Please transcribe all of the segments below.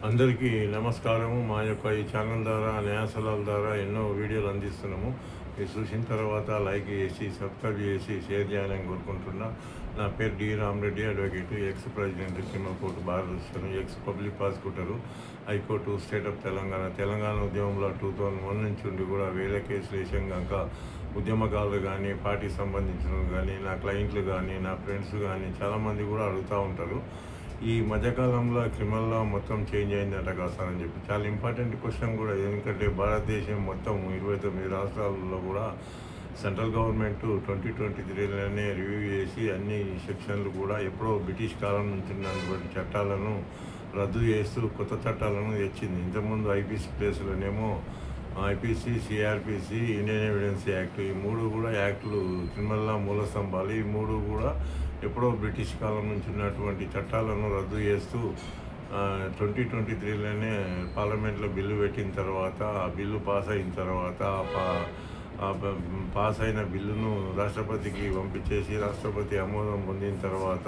అందరికీ నమస్కారము. మా యొక్క ఈ ఛానల్ ద్వారా న్యాయ సలహాల ద్వారా ఎన్నో వీడియోలు అందిస్తున్నాము. మీరు చూసిన తర్వాత లైక్ చేసి సబ్స్క్రైబ్ చేసి షేర్ చేయాలని కోరుకుంటున్నా. నా పేరు D Ramareddy, advocate, ex president, criminal court bar association, ex public prosecutor, high court, state of Telangana ఉద్యమంలో 2001 నుంచి ఉండి కూడా వేల కేసులు వేసాం కనుక ఉద్యమకారులు కానీ, పార్టీకి సంబంధించిన కానీ, నా క్లయింట్లు కానీ, నా ఫ్రెండ్స్ కానీ చాలామంది కూడా అడుగుతూ ఉంటారు. ఈ మధ్యకాలంలో క్రిమినల్ లా మొత్తం చేంజ్ అయిందట కాస్త అని చెప్పి చాలా ఇంపార్టెంట్ క్వశ్చన్ కూడా. ఎందుకంటే భారతదేశం మొత్తం 29 రాష్ట్రాలలో కూడా సెంట్రల్ గవర్నమెంట్ 2023లోనే రివ్యూ చేసి అన్ని సెక్షన్లు కూడా ఎప్పుడో బ్రిటిష్ కాలం నుంచి ఉన్నటువంటి చట్టాలను రద్దు చేస్తూ కొత్త చట్టాలను తెచ్చింది. ఇంతకుముందు ఐపీసీ ప్లేస్లోనేమో IPC, CRPC, Indian evidence act, ఈ మూడు కూడా యాక్టులు క్రిమినల్ లా మూల స్తంభాలు. ఈ మూడు కూడా ఎప్పుడో బ్రిటిష్ కాలం నుంచి ఉన్నటువంటి చట్టాలను రద్దు చేస్తూ 2023లోనే పార్లమెంట్లో బిల్లు పెట్టిన తర్వాత, ఆ బిల్లు పాస్ అయిన తర్వాత పాస్ అయిన బిల్లును రాష్ట్రపతికి పంపించేసి రాష్ట్రపతి ఆమోదం పొందిన తర్వాత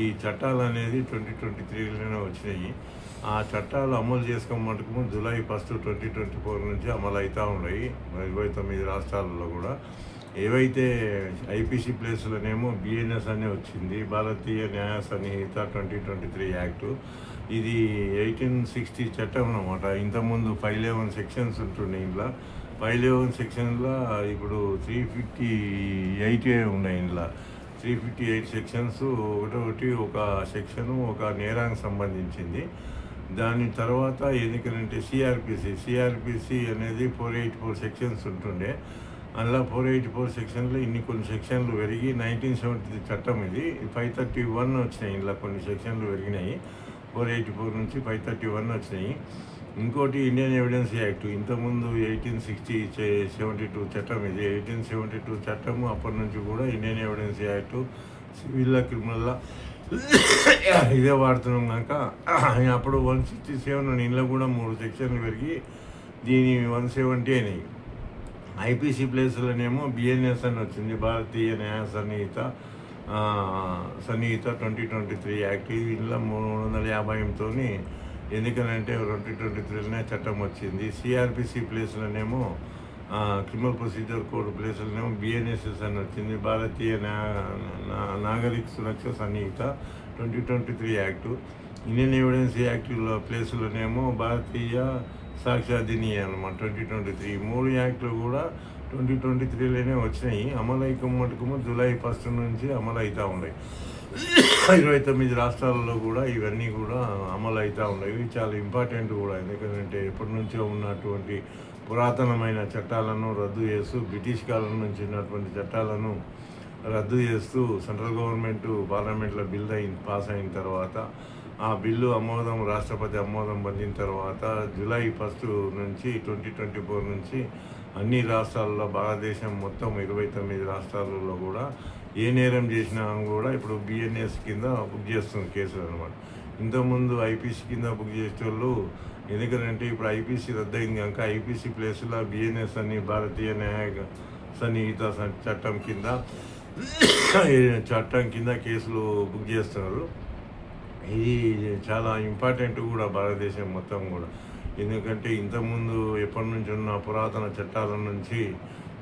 ఈ చట్టాలు అనేది 2023లోనే వచ్చినాయి. ఆ చట్టాలు అమలు చేసుకోమటుకు జూలై 1, 2024 నుంచి అమలు అవుతూ ఉన్నాయి 29 రాష్ట్రాలలో కూడా. ఏవైతే ఐపీసీ ప్లేస్లోనేమో బిఎన్ఎస్ అనే వచ్చింది, భారతీయ న్యాయ సన్నిహిత 2023 యాక్టు. ఇది 1860 చట్టం అన్నమాట. ఇంతకుముందు 511 సెక్షన్స్ ఉంటుండే. ఇంట్లో 511 సెక్షన్లో ఇప్పుడు 358 ఉన్నాయి. ఇంట్లో 358 సెక్షన్స్, ఒకటి ఒక సెక్షను ఒక నేరానికి సంబంధించింది. దాని తర్వాత ఎన్నికలంటే సిఆర్పిసి అనేది 484 సెక్షన్స్ ఉంటుండే. అందులో 484 సెక్షన్లో కొన్ని సెక్షన్లు పెరిగి 1970 చట్టం ఇది 531 వచ్చినాయి. ఇందులో కొన్ని సెక్షన్లు పెరిగినాయి. 484 నుంచి 531 వచ్చినాయి. ఇంకోటి ఇండియన్ ఎవిడెన్స్ యాక్ట్. ఇంతకుముందు 1872 చట్టం ఇది. 1872 చట్టము అప్పటి నుంచి కూడా Indian evidence act civil criminal ఇదే వాడుతున్నాం కనుక అప్పుడు 167 ఇంట్లో కూడా 3 సెక్షన్లు పెరిగి దీని 170 అయినాయి. ఐపీసీ ప్లేస్లోనేమో బిఎన్ఎస్ అని వచ్చింది, భారతీయ న్యాయ సన్నిహిత 2023 యాక్ట్. ఇందులో 358తో ఎందుకనంటే 2023లోనే చట్టం వచ్చింది. సిఆర్పిసి ప్లేస్లోనేమో క్రిమినల్ ప్రొసీజర్ కోడ్ ప్లేస్లోనేమో బిఎన్ఎస్ఎస్ అని వచ్చింది, భారతీయ నాగరిక సురక్ష సన్నిహిత 2023 యాక్టు. ఇండియన్ ఎవిడెన్స్ యాక్ట్లో ప్లేస్లోనేమో భారతీయ సాక్ష్యాధినియం అన్నమాట 2023. 3 యాక్ట్లు కూడా 2023లోనే వచ్చినాయి. అమలు మటుకు జూలై 1 నుంచి అమలు అవుతూ ఉన్నాయి. 29 రాష్ట్రాలలో కూడా ఇవన్నీ కూడా అమలు అవుతూ ఉన్నాయి. ఇవి చాలా ఇంపార్టెంట్ కూడా. ఎందుకంటే ఎప్పటి నుంచో ఉన్నటువంటి పురాతనమైన చట్టాలను రద్దు చేస్తూ, బ్రిటిష్ కాలం నుంచి ఉన్నటువంటి చట్టాలను రద్దు చేస్తూ సెంట్రల్ గవర్నమెంట్ పార్లమెంట్లో పాస్ అయిన తర్వాత ఆ బిల్లు రాష్ట్రపతి ఆమోదం పొందిన తర్వాత జూలై 1 నుంచి 2024 నుంచి అన్ని రాష్ట్రాల్లో, భారతదేశం మొత్తం 29 రాష్ట్రాలలో కూడా ఏ నేరం చేసినా కూడా ఇప్పుడు బిఎన్ఎస్ కింద బుక్ చేస్తుంది కేసులు అనమాట. ఇంతకుముందు ఐపీసీ కింద బుక్ చేసేవాళ్ళు. ఎందుకంటే ఇప్పుడు ఐపీసీ రద్దయింది కనుక ఐపీసీ ప్లేస్లో బిఎన్ఎస్ అని భారతీయ న్యాయ సన్నిహిత చట్టం కింద కేసులు బుక్ చేస్తున్నారు. ఇది చాలా ఇంపార్టెంట్ కూడా భారతదేశం మొత్తం కూడా. ఎందుకంటే ఇంతకుముందు ఎప్పటి నుంచి ఉన్న పురాతన చట్టాల నుంచి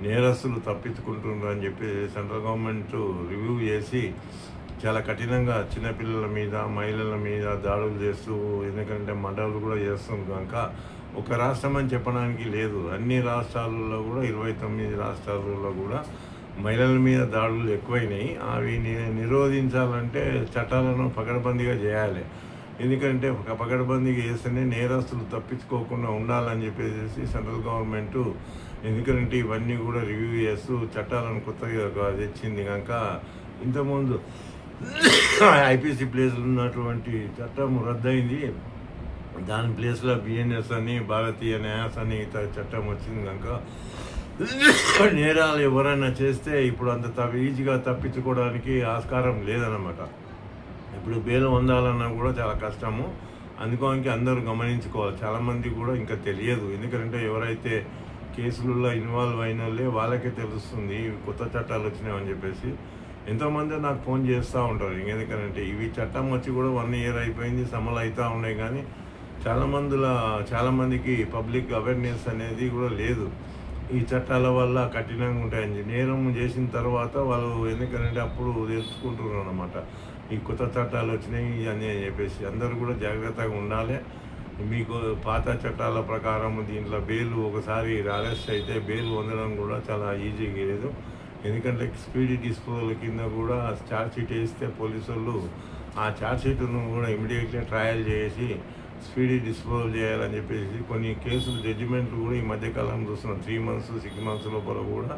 నేరస్తులు తప్పించుకుంటున్నారు అని చెప్పి సెంట్రల్ గవర్నమెంట్ రివ్యూ చేసి చాలా కఠినంగా చిన్నపిల్లల మీద, మహిళల మీద దాడులు చేస్తూ, ఎందుకంటే మర్డర్లు కూడా చేస్తుంది కనుక ఒక రాష్ట్రం అని చెప్పడానికి లేదు. అన్ని రాష్ట్రాలలో కూడా 29 రాష్ట్రాలలో కూడా మహిళల మీద దాడులు ఎక్కువైనాయి. అవి నిరోధించాలంటే చట్టాలను పకడ్బందీగా చేయాలి. ఎందుకంటే పకడ్బందీగా చేస్తేనే నేరస్తులు తప్పించుకోకుండా ఉండాలని చెప్పేసి సెంట్రల్ గవర్నమెంట్ ఎందుకంటే ఇవన్నీ కూడా రివ్యూ చేస్తూ చట్టాలను కొత్తగా తెచ్చింది కనుక ఇంతకుముందు ఐపీసీ ప్లేస్లో ఉన్నటువంటి చట్టం రద్దయింది. దాని ప్లేస్లో బిఎన్ఎస్ అని భారతీయ న్యాయ సన్నిహిత చట్టం వచ్చింది కనుక నేరాలు ఎవరైనా చేస్తే ఇప్పుడు అంత ఈజీగా తప్పించుకోవడానికి ఆస్కారం లేదన్నమాట. ఇప్పుడు బెయిల్ పొందాలన్నా కూడా చాలా కష్టము. అందుకోనికి అందరూ గమనించుకోవాలి. చాలామంది కూడా ఇంకా తెలియదు. ఎందుకంటే ఎవరైతే కేసులలో ఇన్వాల్వ్ అయిన వాళ్ళకే తెలుస్తుంది కొత్త చట్టాలు వచ్చినాయని చెప్పేసి. ఎంతోమంది నాకు ఫోన్ చేస్తూ ఉంటారు. ఎందుకంటే ఇవి చట్టం వచ్చి కూడా 1 ఇయర్ అయిపోయింది, అమలు అవుతూ ఉన్నాయి, కానీ చాలామందికి పబ్లిక్ అవేర్నెస్ అనేది కూడా లేదు. ఈ చట్టాల వల్ల కఠినంగా ఉంటాయని నేరం చేసిన తర్వాత వాళ్ళు ఎందుకంటే అప్పుడు తెలుసుకుంటున్నారు అన్నమాట. ఈ కొత్త చట్టాలు వచ్చినాయి అని చెప్పేసి అందరూ కూడా జాగ్రత్తగా ఉండాలి. మీకు పాత చట్టాల ప్రకారం దీంట్లో బెయిల్ ఒకసారి అరెస్ట్ అయితే బెయిల్ పొందడం కూడా చాలా ఈజీగా లేదు. ఎందుకంటే స్పీడీ డిస్పోజల్ కింద కూడా ఛార్జ్షీట్ వేస్తే పోలీసు వాళ్ళు ఆ ఛార్జ్షీట్ను కూడా ఇమీడియట్లీ ట్రయల్ చేసి స్పీడీ డిస్పోజల్ చేయాలని చెప్పేసి కొన్ని కేసులు జడ్జిమెంట్లు కూడా ఈ మధ్యకాలంలో చూస్తున్నాం. 3 months 6 months లోపల కూడా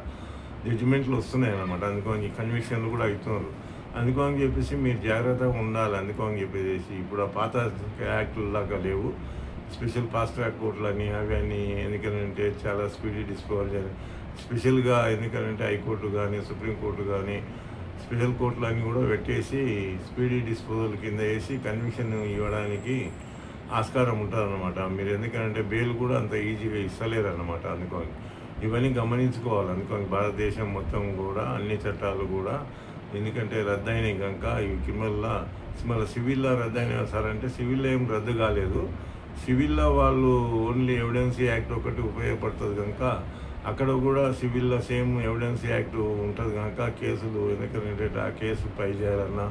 జడ్జిమెంట్లు వస్తున్నాయి అన్నమాట. అందుకని కన్విక్షన్లు కూడా అవుతున్నారు. అందుకని చెప్పేసి మీరు జాగ్రత్తగా ఉండాలి. అందుకని చెప్పేసి ఇప్పుడు ఆ పాత యాక్టులు లాగా లేవు. స్పెషల్ ఫాస్ట్ ట్రాక్ కోర్టులు అని అవి అని ఎందుకంటే చాలా స్పీడీ డిస్పోజల్ స్పెషల్గా ఎందుకంటే హైకోర్టు కానీ సుప్రీంకోర్టు కానీ స్పెషల్ కోర్టులు అన్నీ కూడా పెట్టేసి స్పీడీ డిస్పోజల్ కింద వేసి కన్విక్షన్ ఇవ్వడానికి ఆస్కారం ఉంటుందన్నమాట. మీరు ఎందుకంటే బెయిల్ కూడా అంత ఈజీగా ఇస్తలేరు అన్నమాట. అందుకని ఇవన్నీ గమనించుకోవాలి. అందుకని భారతదేశం మొత్తం కూడా అన్ని చట్టాలు కూడా ఎందుకంటే రద్దయినాయి కనుక ఇవి మళ్ళీ సివిల్లో రద్దయినా సార్ అంటే సివిల్లో ఏం రద్దు కాలేదు. సివిల్లో వాళ్ళు ఓన్లీ ఎవిడెన్స్ యాక్ట్ ఒకటి ఉపయోగపడుతుంది కనుక అక్కడ కూడా సివిల్లో సేమ్ ఎవిడెన్స్ యాక్ట్ ఉంటుంది కనుక కేసులు ఎందుకంటే ఆ కేసు పై చేయాలన్నా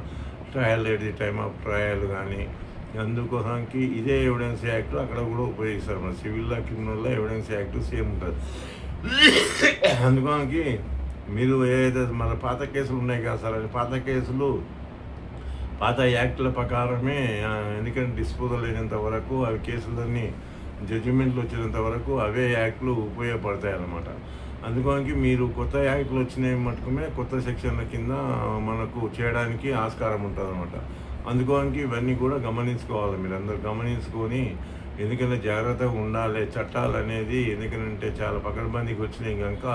trial at the time of trial కానీ అందుకోసానికి ఇదే ఎవిడెన్స్ యాక్ట్ అక్కడ కూడా ఉపయోగిస్తారు. మన సివిల్లో క్రిమినల్లో ఎవిడెన్స్ యాక్ట్ సేమ్ ఉంటుంది. అందుకోసానికి మీరు ఏదైతే మన పాత కేసులు ఉన్నాయి కదా సార్ అని పాత కేసులు పాత యాక్టుల ప్రకారమే ఎందుకంటే డిస్పోజల్ అయినంత వరకు అవి కేసులన్నీ జడ్జిమెంట్లు వచ్చినంత వరకు అవే యాక్ట్లు ఉపయోగపడతాయి అన్నమాట. అందుకోనికి మీరు కొత్త యాక్ట్లు వచ్చినాయి మటుకుమే కొత్త సెక్షన్ల కింద మనకు చేయడానికి ఆస్కారం ఉంటుంది అన్నమాట. అందుకోనికి ఇవన్నీ కూడా గమనించుకోవాలి. మీరు అందరూ గమనించుకొని ఎందుకంటే జాగ్రత్తగా ఉండాలి. చట్టాలు అనేది ఎందుకంటే చాలా పకడ్బందీకి వచ్చినాయి కనుక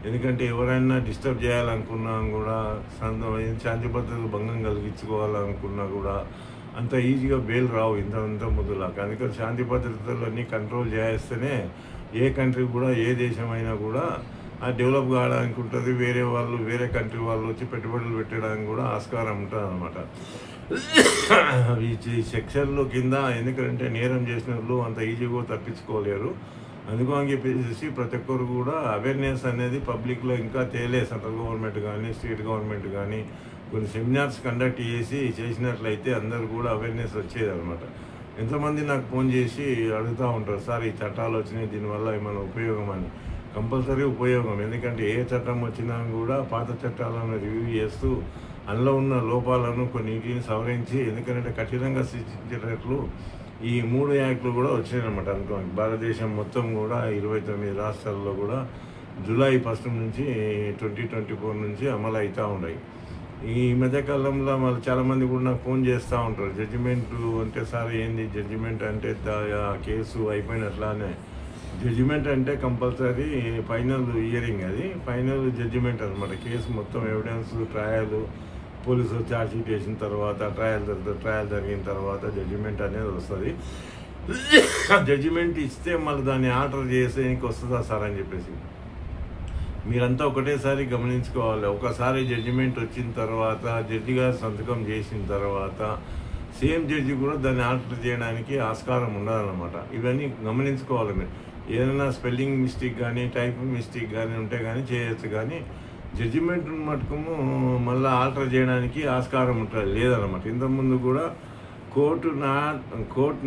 ఎందుకంటే ఎవరైనా డిస్టర్బ్ చేయాలనుకున్నా కూడా శాంతి భద్రతలు భంగం కలిగించుకోవాలనుకున్నా కూడా అంత ఈజీగా బెయిల్ రావు ఇంత ముందులా. కనుక శాంతి భద్రతలన్నీ కంట్రోల్ చేస్తేనే ఏ కంట్రీ కూడా ఏ దేశమైనా కూడా డెవలప్ కావడానికి ఉంటుంది. వేరే కంట్రీ వాళ్ళు వచ్చి పెట్టుబడులు పెట్టడానికి కూడా ఆస్కారం ఉంటుంది అన్నమాట. ఈ సెక్షన్లు కింద ఎందుకంటే నేరం చేసిన వాళ్ళు అంత ఈజీగా తప్పించుకోలేరు. అందుకని చెప్పేసి ప్రతి ఒక్కరు కూడా అవేర్నెస్ అనేది పబ్లిక్లో ఇంకా సెంట్రల్ గవర్నమెంట్ కానీ స్టేట్ గవర్నమెంట్ కానీ కొన్ని సెమినార్స్ కండక్ట్ చేసినట్లయితే అందరూ కూడా అవేర్నెస్ వచ్చేది అనమాట. ఎంతమంది నాకు ఫోన్ చేసి అడుగుతూ ఉంటారు, సార్ ఈ చట్టాలు వచ్చినాయి దీనివల్ల ఏమైనా ఉపయోగం అని. కంపల్సరీ ఉపయోగం. ఎందుకంటే ఏ చట్టం వచ్చినా కూడా పాత చట్టాలను రివ్యూ చేస్తూ అందులో ఉన్న లోపాలను కొన్నిటిని సవరించి ఎందుకంటే కఠినంగా శిక్షించేటట్లు ఈ 3 యాక్ట్లు కూడా వచ్చాయన్నమాట. అనుకోండి భారతదేశం మొత్తం కూడా 29 రాష్ట్రాల్లో కూడా జూలై 1 నుంచి 2024 నుంచి అమలు అవుతూ ఉన్నాయి. ఈ మధ్యకాలంలో మళ్ళీ చాలామంది కూడా నాకు ఫోన్ చేస్తూ ఉంటారు, జడ్జిమెంట్ అంటే సార్ ఏంది జడ్జిమెంట్ అంటే కేసు అయిపోయినట్లానే. జడ్జిమెంట్ అంటే కంపల్సరీ ఫైనల్ హియరింగ్, అది ఫైనల్ జడ్జిమెంట్ అనమాట. కేసు మొత్తం ఎవిడెన్స్ ట్రయల్ పోలీసులు ఛార్జ్షీట్ వేసిన తర్వాత ట్రయల్ జరిగిన తర్వాత జడ్జిమెంట్ అనేది వస్తుంది. జడ్జిమెంట్ ఇస్తే మళ్ళీ దాన్ని ఆర్డర్ చేసేకి వస్తుందా సార్ అని చెప్పేసి మీరంతా ఒకటేసారి గమనించుకోవాలి. ఒకసారి జడ్జిమెంట్ వచ్చిన తర్వాత జడ్జి గారు సంతకం చేసిన తర్వాత సేమ్ జడ్జి కూడా దాన్ని ఆర్డర్ చేయడానికి ఆస్కారం ఉండదన్నమాట. ఇవన్నీ గమనించుకోవాలి మీరు. ఏదైనా స్పెల్లింగ్ మిస్టేక్ కానీ టైపింగ్ మిస్టేక్ కానీ ఉంటే కానీ చేయొచ్చు, కానీ జడ్జిమెంట్ మటుకు మళ్ళీ ఆల్టర్ చేయడానికి ఆస్కారం ఉంటుంది లేదన్నమాట. ఇంతకుముందు కూడా court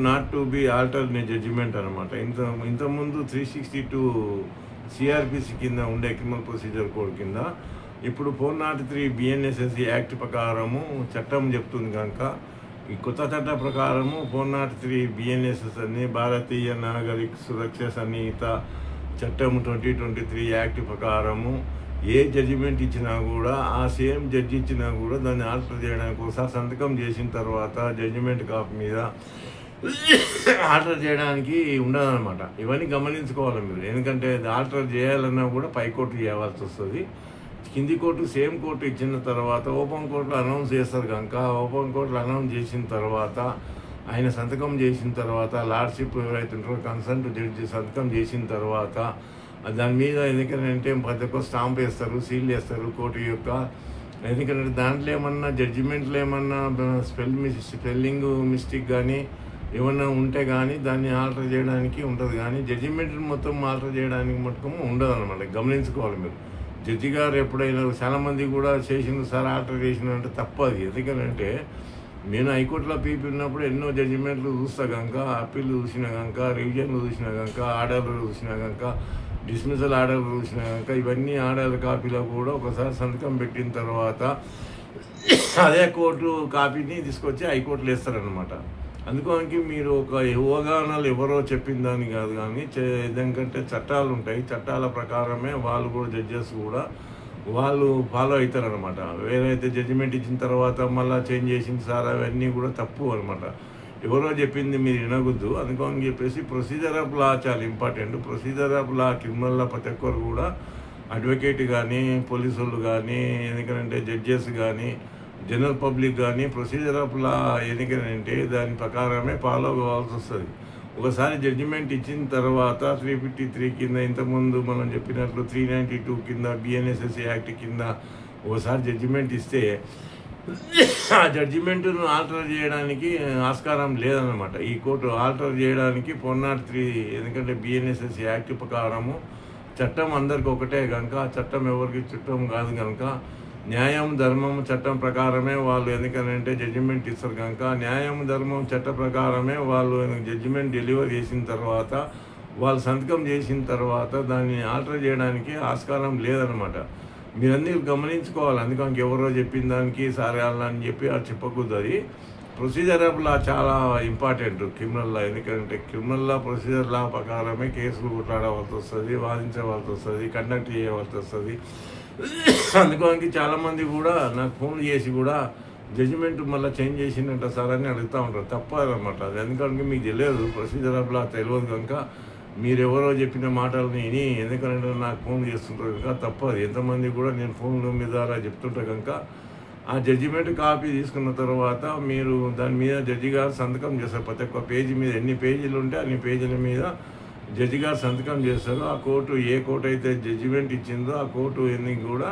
not to be alter judgement అనమాట. ఇంతకుముందు 362 సిఆర్పిసి కింద ఉండే క్రిమినల్ ప్రొసీజర్ కోడ్ కింద ఇప్పుడు 403 బిఎన్ఎస్ఎస్ యాక్ట్ ప్రకారము చట్టం చెప్తుంది కనుక ఈ కొత్త చట్ట ప్రకారము 403 బిఎన్ఎస్ఎస్ అని భారతీయ నాగరిక సురక్ష సన్నిహిత చట్టం 2023 యాక్ట్ ప్రకారము ఏ జడ్జిమెంట్ ఇచ్చినా కూడా ఆ సేమ్ జడ్జి ఇచ్చినా కూడా దాన్ని ఆల్టర్ చేయడానికి ఒకసారి సంతకం చేసిన తర్వాత జడ్జిమెంట్ కాపీ మీద ఆల్టర్ చేయడానికి ఉండదన్నమాట. ఇవన్నీ గమనించుకోవాలి మీరు. ఎందుకంటే ఆల్టర్ చేయాలన్నా కూడా పైకోర్టు చేయవలసి వస్తుంది. కింది కోర్టు సేమ్ కోర్టు ఇచ్చిన తర్వాత ఓపెన్ కోర్టులో అనౌన్స్ చేస్తారు కనుక ఓపెన్ కోర్టులో అనౌన్స్ చేసిన తర్వాత ఆయన సంతకం చేసిన తర్వాత లార్డ్షిప్ ఎవరైతే ఉంటారో కన్సర్న్ జడ్జి సంతకం చేసిన తర్వాత దాని మీద ఎందుకంటే ప్రతి ఒక్క స్టాంప్ వేస్తారు, సీల్ చేస్తారు కోర్టు యొక్క. ఎందుకంటే దాంట్లో ఏమన్నా జడ్జిమెంట్లో ఏమన్నా స్పెల్లింగ్ మిస్టేక్ కానీ ఏమన్నా ఉంటే కానీ దాన్ని ఆల్టర్ చేయడానికి ఉంటుంది, కానీ జడ్జిమెంట్ మొత్తం ఆల్టర్ చేయడానికి మటుకు ఉండదు అనమాట. గమనించుకోవాలి మీరు. జడ్జి గారు ఎప్పుడైనా చాలామంది కూడా చేసిన సార్ ఆల్టర్ చేసిన అంటే తప్పది. ఎందుకంటే నేను హైకోర్టులో పీపీ ఉన్నప్పుడు ఎన్నో జడ్జిమెంట్లు చూస్తా కనుక, అప్పీల్ చూసినా కనుక, రివిజన్లు చూసినా కనుక, ఆర్డర్లు చూసినా కనుక, డిస్మిసల్ ఆర్డర్లు చూసినా కనుక, ఇవన్నీ ఆర్డర్ కాపీలో కూడా ఒకసారి సంతకం పెట్టిన తర్వాత అదే కోర్టు కాపీని తీసుకొచ్చి హైకోర్టులో వేస్తారనమాట. అందుకోనికి మీరు ఒక అవగాహనలు ఎవరో చెప్పిన దాన్ని కాదు, కానీ ఎందుకంటే చట్టాలు ఉంటాయి, చట్టాల ప్రకారమే వాళ్ళు కూడా జడ్జెస్ కూడా వాళ్ళు ఫాలో అవుతారనమాట. వేరైతే జడ్జిమెంట్ ఇచ్చిన తర్వాత మళ్ళీ చేంజ్ చేసిన సార్ అవన్నీ కూడా తప్పు అనమాట. ఎవరో చెప్పింది మీరు వినకూడదు. అందుకని చెప్పేసి ప్రొసీజర్ ఆఫ్ లా చాలా ఇంపార్టెంట్. ప్రొసీజర్ ఆఫ్ లా క్రిమినల్లో ప్రతి ఒక్కరు కూడా అడ్వకేట్ కానీ, పోలీసు వాళ్ళు కానీ, ఎందుకంటే జడ్జెస్ కానీ, జనరల్ పబ్లిక్ కానీ ప్రొసీజర్ ఆఫ్ లా ఎందుకంటే దాని ప్రకారమే ఫాలో కావాల్సి వస్తుంది. ఒకసారి జడ్జిమెంట్ ఇచ్చిన తర్వాత 353 కింద, ఇంతకుముందు మనం చెప్పినట్లు 392 కింద, బిఎన్ఎస్ఎస్ యాక్ట్ కింద ఒకసారి జడ్జిమెంట్ ఇస్తే ఆ జడ్జిమెంట్ను ఆల్టర్ చేయడానికి ఆస్కారం లేదన్నమాట. ఈ కోర్టు ఆల్టర్ చేయడానికి 403 ఎందుకంటే బిఎన్ఎస్ఎస్ యాక్ట్ ప్రకారము చట్టం అందరికి ఒకటే కనుక, చట్టం ఎవరికి చుట్టం కాదు కనుక, న్యాయం ధర్మం చట్టం ప్రకారమే వాళ్ళు ఎందుకంటే జడ్జిమెంట్ ఇస్తారు కనుక, న్యాయం ధర్మం చట్ట ప్రకారమే వాళ్ళు జడ్జిమెంట్ డెలివర్ చేసిన తర్వాత వాళ్ళు సంతకం చేసిన తర్వాత దాన్ని ఆల్టర్ చేయడానికి ఆస్కారం లేదనమాట. మీరన్నీ గమనించుకోవాలి. అందుకని ఎవరో చెప్పిన దానికి సరే అని చెప్పి అది చెప్పకూడదు. అది ప్రొసీజర్ ఆఫ్ లా చాలా ఇంపార్టెంట్ క్రిమినల్ లా. ఎందుకంటే క్రిమినల్ లా ప్రొసీజర్ లా ప్రకారమే కేసులు కొట్లాడవలసి వస్తుంది, వాదించవలసి వస్తుంది, కండక్ట్ చేయవలసి వస్తుంది. అందుకోనికి చాలామంది కూడా నాకు ఫోన్ చేసి కూడా జడ్జిమెంట్ మళ్ళీ చేంజ్ చేసిందంట సార్ అని అడుగుతూ ఉంటారు. తప్పదన్నమాట. అది ఎందుకంటే మీకు తెలియదు, ప్రొసీజర్ ఆఫ్ లా తెలియదు కనుక మీరెవరో చెప్పిన మాటలని విని ఎందుకంటే నాకు ఫోన్ చేస్తుంటారు కనుక తప్పదు. ఎంతమంది కూడా నేను ఫోన్ల మీద ద్వారా చెప్తుంటా కనుక ఆ జడ్జిమెంట్ కాపీ తీసుకున్న తర్వాత మీరు దాని మీద జడ్జి గారు సంతకం చేస్తారు. ప్రతి ఒక్క పేజీ మీద ఎన్ని పేజీలు ఉంటే అన్ని పేజీల మీద జడ్జి గారు సంతకం చేస్తారు. ఆ కోర్టు ఏ కోర్టు అయితే జడ్జిమెంట్ ఇచ్చిందో ఆ కోర్టు ఎన్ని కూడా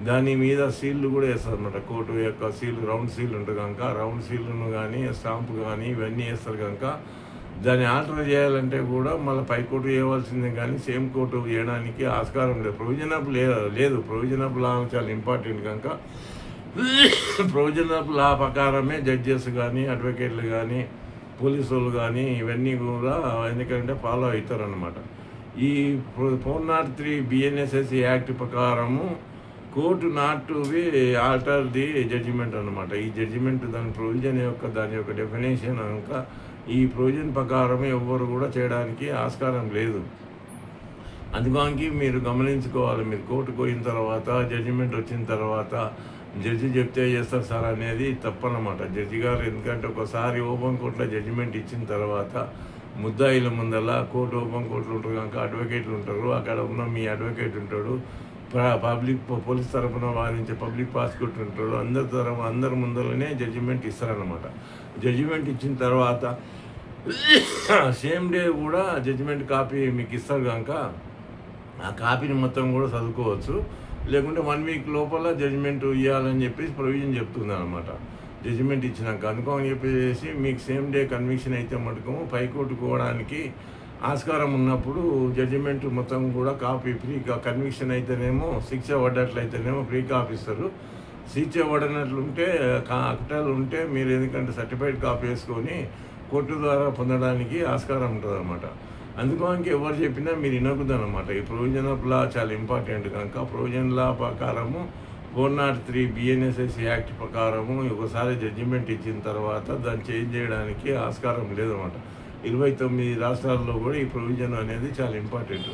దాని మీద సీల్లు కూడా వేస్తారు అనమాట. కోర్టు యొక్క సీల్, రౌండ్ సీల్ ఉంటుంది కనుక రౌండ్ సీల్ను కానీ స్టాంపు కానీ ఇవన్నీ వేస్తారు కనుక దాన్ని ఆల్టర్ చేయాలంటే కూడా మళ్ళీ పై కోర్టు చేయవలసిందే, కానీ సేమ్ కోర్టు చేయడానికి ఆస్కారం లేదు. ప్రొవిజన్ ఆఫ్ లేదు. ప్రొవిజన్ ఆఫ్ లా చాలా ఇంపార్టెంట్ కనుక ప్రొవిజన్ ఆఫ్ లా ప్రకారమే జడ్జెస్ కానీ, అడ్వకేట్లు కానీ, పోలీసు వాళ్ళు కానీ ఇవన్నీ కూడా ఎందుకంటే ఫాలో అవుతారనమాట. ఈ 403 బిఎన్ఎస్ఎస్ యాక్ట్ ప్రకారము court not to be alter the judgement అనమాట. ఈ జడ్జిమెంట్ దాని ప్రొవిజన్ యొక్క దాని యొక్క డెఫినేషన్ కనుక ఈ ప్రొవిజన్ ప్రకారమే ఎవ్వరు కూడా చేయడానికి ఆస్కారం లేదు. అందుకని మీరు గమనించుకోవాలి. మీరు కోర్టుకు పోయిన తర్వాత జడ్జిమెంట్ వచ్చిన తర్వాత జడ్జి చెప్తే చేస్తారు సార్ అనేది తప్పనమాట. జడ్జి గారు ఎందుకంటే ఒకసారి ఓపెన్ కోర్టులో జడ్జిమెంట్ ఇచ్చిన తర్వాత ముద్దాయిల ముందల కోర్టు ఓపెన్ కోర్టులు ఉంటారు కనుక అడ్వకేట్లు ఉంటారు. అక్కడ ఉన్న మీ అడ్వకేట్ ఉంటాడు, పబ్లిక్ పోలీస్ తరఫున వాదించే పబ్లిక్ ప్రాసిక్యూటర్ ఉంటాడు. అందరి ముందరనే జడ్జిమెంట్ ఇస్తారనమాట. జడ్జిమెంట్ ఇచ్చిన తర్వాత సేమ్ డే కూడా జడ్జిమెంట్ కాపీ మీకు ఇస్తారు కనుక ఆ కాపీని మొత్తం కూడా చదువుకోవచ్చు. లేకుంటే 1 వీక్ లోపల జడ్జిమెంట్ ఇవ్వాలని చెప్పేసి ప్రొవిజన్ చెప్తుంది అనమాట జడ్జిమెంట్ ఇచ్చినాక. అందుకని చెప్పేసి మీకు సేమ్ డే కన్విక్షన్ అయితే మటుకు పైకోర్టుకు పోవడానికి ఆస్కారం ఉన్నప్పుడు జడ్జిమెంట్ మొత్తం కూడా కాపీ ఫ్రీ, కన్విక్షన్ అయితేనేమో శిక్ష పడ్డట్లయితేనేమో ఫ్రీ కాపీ ఇస్తారు. శిక్ష పడినట్లుంటే అకటాలు ఉంటే మీరు ఎందుకంటే సర్టిఫైడ్ కాపీ వేసుకొని కోర్టు ద్వారా పొందడానికి ఆస్కారం ఉంటుంది అనమాట. అందుకోనికి ఎవరు చెప్పినా మీరు వినకూడదు అనమాట. ఈ ప్రొవిజన్ ఆఫ్ లా చాలా ఇంపార్టెంట్ కనుక ప్రొవిజన్ లా ప్రకారము 403 బిఎన్ఎస్ఎస్ యాక్ట్ ప్రకారము ఒకసారి జడ్జిమెంట్ ఇచ్చిన తర్వాత దాన్ని చేంజ్ చేయడానికి ఆస్కారం లేదన్నమాట. 29 రాష్ట్రాల్లో కూడా ఈ ప్రొవిజన్ అనేది చాలా ఇంపార్టెంట్.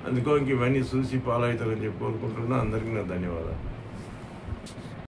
అందుకోనికి ఇవన్నీ చూసి ఫాలో అవుతారని చెప్పి కోరుకుంటున్నా. అందరికీ నా ధన్యవాదాలు.